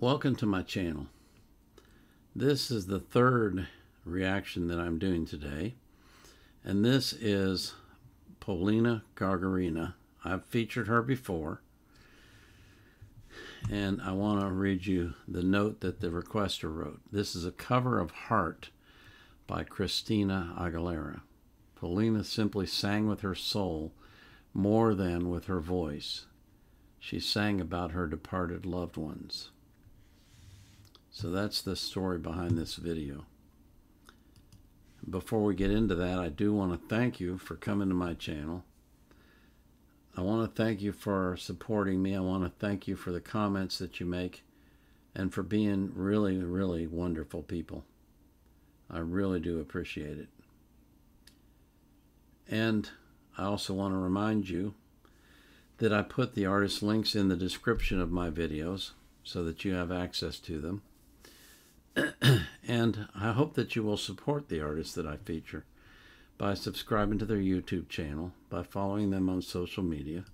Welcome to my channel. This is the third reaction that I'm doing today, and this is Polina Gagarina. I've featured her before, and I want to read you the note that the requester wrote. This is a cover of Heart by Christina Aguilera. Polina simply sang with her soul more than with her voice. She sang about her departed loved ones. So that's the story behind this video. Before we get into that, I do want to thank you for coming to my channel. I want to thank you for supporting me. I want to thank you for the comments that you make and for being really, really wonderful people. I really do appreciate it. And I also want to remind you that I put the artist links in the description of my videos so that you have access to them. And I hope that you will support the artists that I feature by subscribing to their YouTube channel, by following them on social media,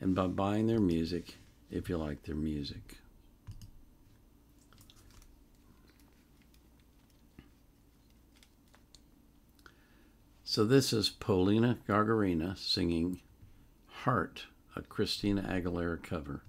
and by buying their music if you like their music. So this is Polina Gagarina singing Heart, a Christina Aguilera cover.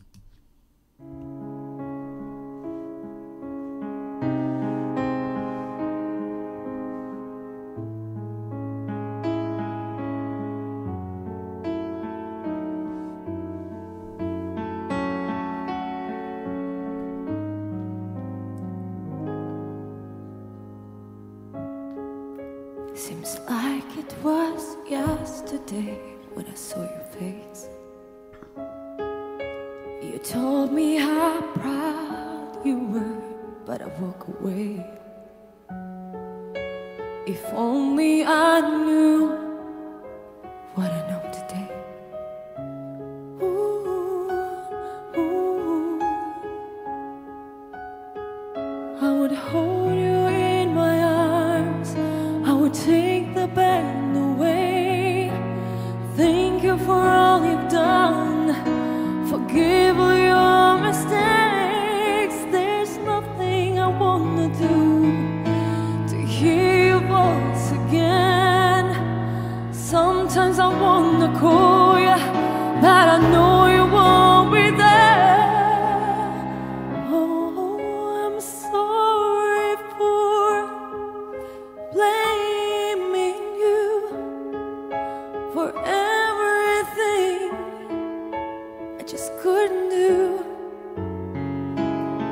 Seems like it was yesterday when I saw your face. You told me how proud you were, but I walk away. If only I knew what I know today. Ooh, ooh. I would hold you in my arms, I would take the pain away. Thank you for all you've done. Forgive all your mistakes. There's nothing I wanna do to hear your voice again. Sometimes I wanna call you, but I know you won't be there. Oh, I'm sorry for blaming you for everything I just couldn't do.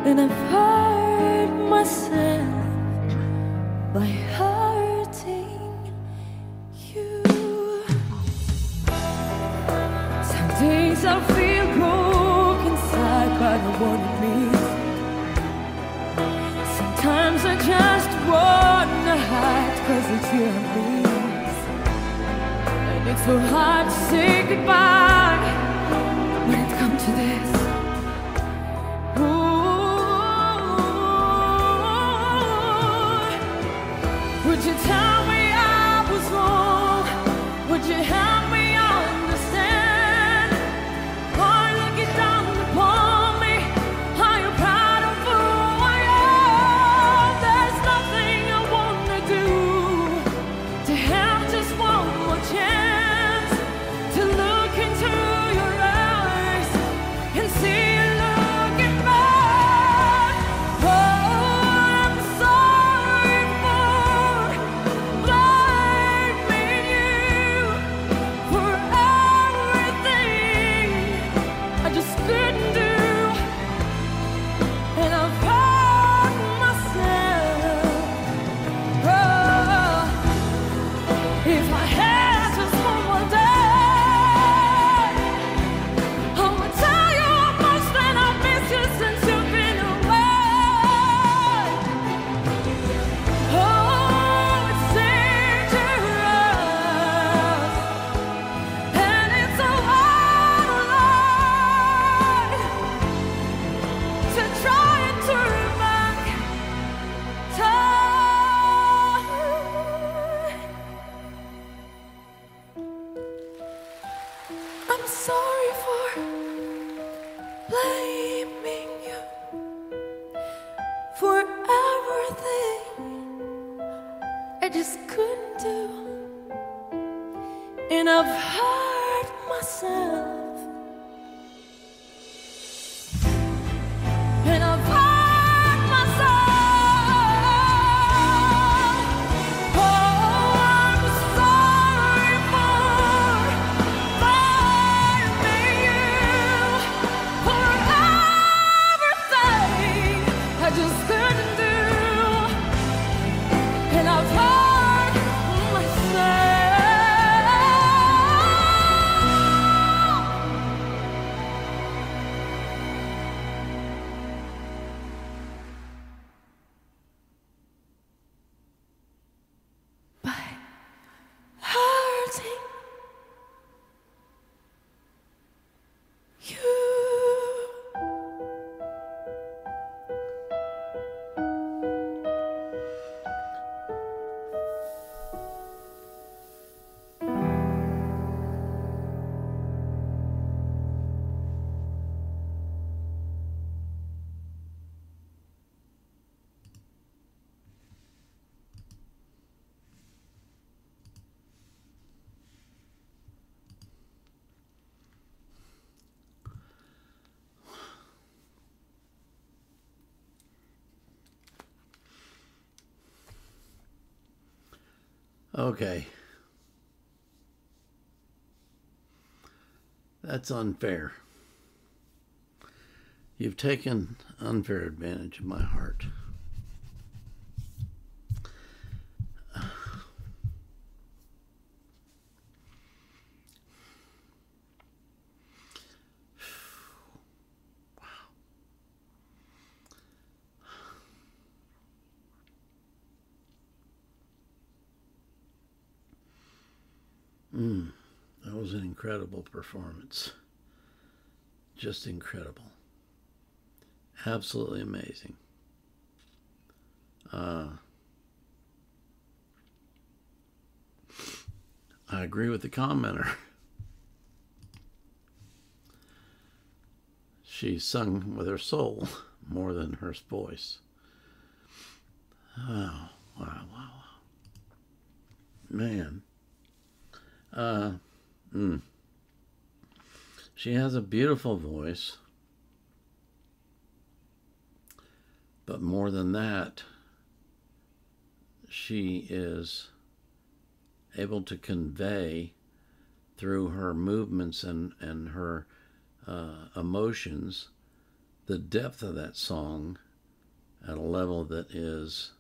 And I've hurt myself by hurting you. Some days I feel broke inside by the one it means. Sometimes I just wanna hide, 'cause it's you and me. And it's so hard to say goodbye when it comes to this. Ooh, would you tell me I was wrong? Would you help me understand? Are you looking down upon me? Are you proud of who I am? There's nothing I wanna do to have just one more chance to look into your eyes and see you looking back. Oh, I'm sorry for blaming you for everything I just couldn't do. And I've hurt myself. Oh, if I had just one more day, I would tell you how much that I miss you since you've been away. Oh, it's dangerous, and it's so out of line to try and turn back time. I'm sorry for blaming you do, and I've hurt myself, and I've hurt myself. Oh, I'm sorry for finding you, for everything I just couldn't do, and I've hurt myself. By hurting you. Okay. That's unfair. You've taken unfair advantage of my heart. That was an incredible performance. Just incredible. Absolutely amazing. I agree with the commenter. She sung with her soul more than her voice. Oh, wow. Man. She has a beautiful voice, but more than that, she is able to convey through her movements and her emotions the depth of that song at a level that is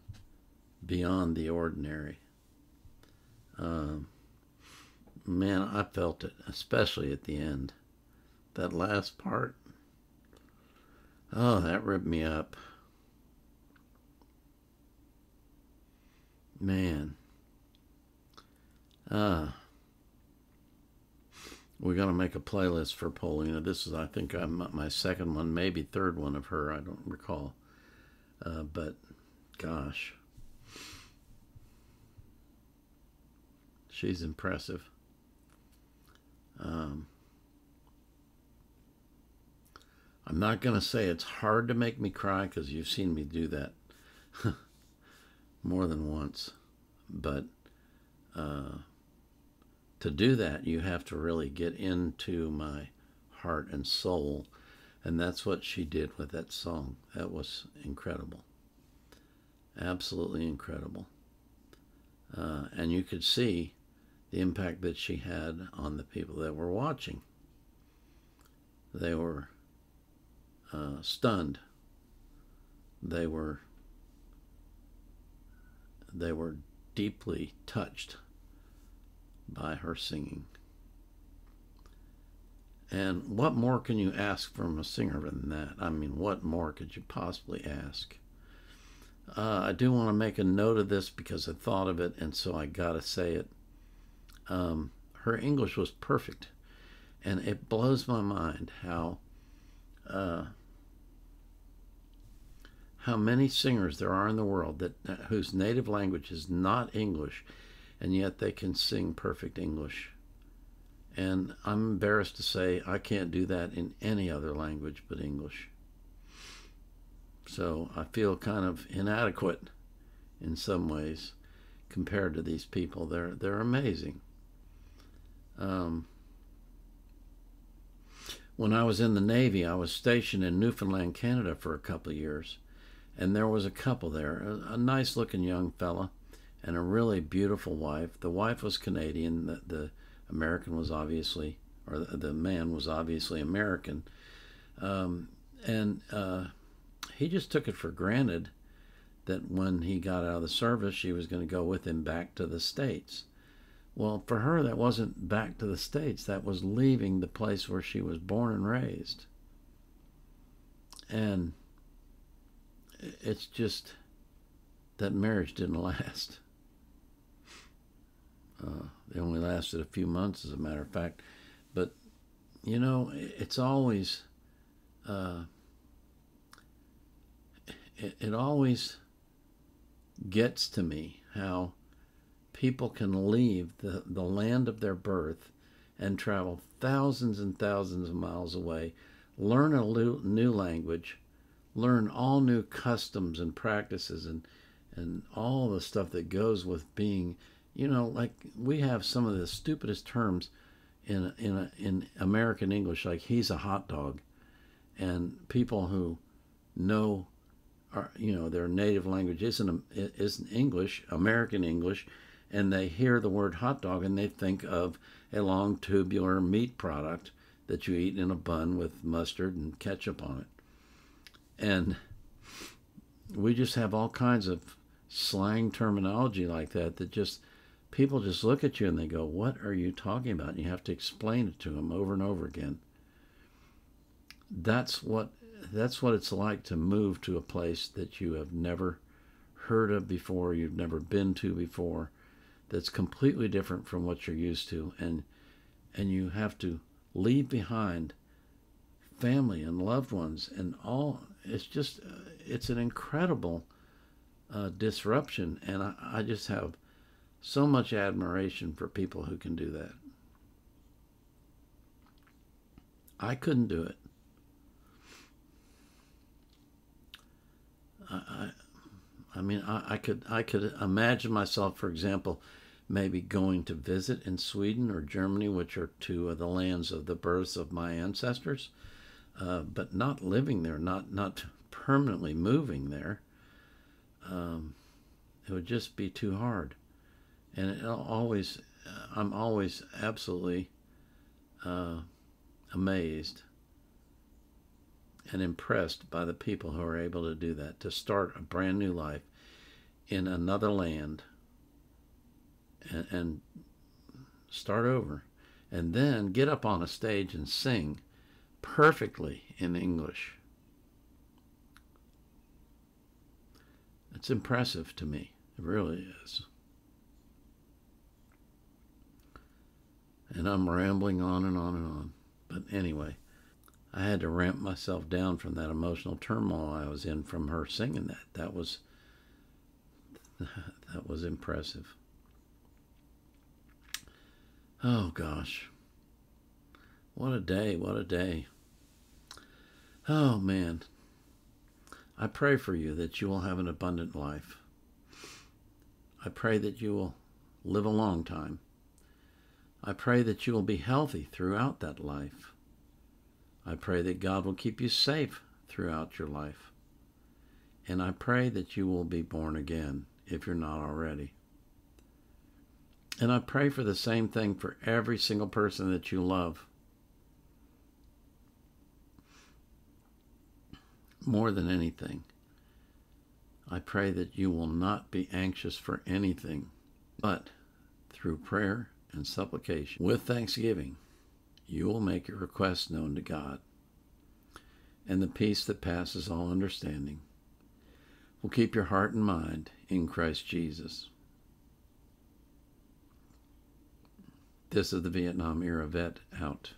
beyond the ordinary. Man, I felt it, especially at the end. That last part, oh, that ripped me up. Man. We're going to make a playlist for Paulina. This is, I think, my second one, maybe third one of her. I don't recall. But, gosh. She's impressive. I'm not going to say it's hard to make me cry, because you've seen me do that more than once. But to do that, you have to really get into my heart and soul. And that's what she did with that song. That was incredible. Absolutely incredible. And you could see the impact that she had on the people that were watching. They were stunned. They were deeply touched by her singing. And what more can you ask from a singer than that? I mean, what more could you possibly ask? I do want to make a note of this because I thought of it, and so I gotta say it. Her English was perfect, and it blows my mind how many singers there are in the world whose native language is not English, and yet they can sing perfect English. And I'm embarrassed to say I can't do that in any other language but English. So I feel kind of inadequate in some ways, compared to these people. They're amazing. When I was in the Navy, I was stationed in Newfoundland, Canada for a couple of years. And there was a couple there, a nice-looking young fella and a really beautiful wife. The wife was Canadian. The American was obviously, or the man was obviously American. He just took it for granted that when he got out of the service, she was going to go with him back to the States. Well, for her, that wasn't back to the States. That was leaving the place where she was born and raised. And it's just that marriage didn't last. They only lasted a few months, as a matter of fact. But, you know, it's always... It always gets to me how people can leave the land of their birth and travel thousands and thousands of miles away, learn a new language, learn all new customs and practices and all the stuff that goes with being, you know, like we have some of the stupidest terms in American English, like he's a hot dog, and people who know, you know, their native language isn't English, American English, and they hear the word hot dog and they think of a long tubular meat product that you eat in a bun with mustard and ketchup on it. And we just have all kinds of slang terminology like that just people just look at you and they go, what are you talking about? And you have to explain it to them over and over again. That's what it's like to move to a place that you have never heard of before, you've never been to before, that's completely different from what you're used to, and you have to leave behind family and loved ones and all. It's just it's an incredible disruption, and I just have so much admiration for people who can do that. I couldn't do it. I mean, I could imagine myself, for example, maybe going to visit in Sweden or Germany, which are two of the lands of the births of my ancestors, but not living there, not permanently moving there. It would just be too hard, and I'm always absolutely amazed and impressed by the people who are able to do that, to start a brand new life in another land and start over, and then get up on a stage and sing perfectly in English. It's impressive to me. It really is. And I'm rambling on and on and on. But anyway, I had to ramp myself down from that emotional turmoil I was in from her singing that. That was impressive. Oh gosh. What a day, what a day. Oh man. I pray for you that you will have an abundant life. I pray that you will live a long time. I pray that you will be healthy throughout that life. I pray that God will keep you safe throughout your life. And I pray that you will be born again if you're not already. And I pray for the same thing for every single person that you love. More than anything, I pray that you will not be anxious for anything, but through prayer and supplication, with thanksgiving, you will make your requests known to God. And the peace that passes all understanding will keep your heart and mind in Christ Jesus. This is the Vietnam Era Vet out.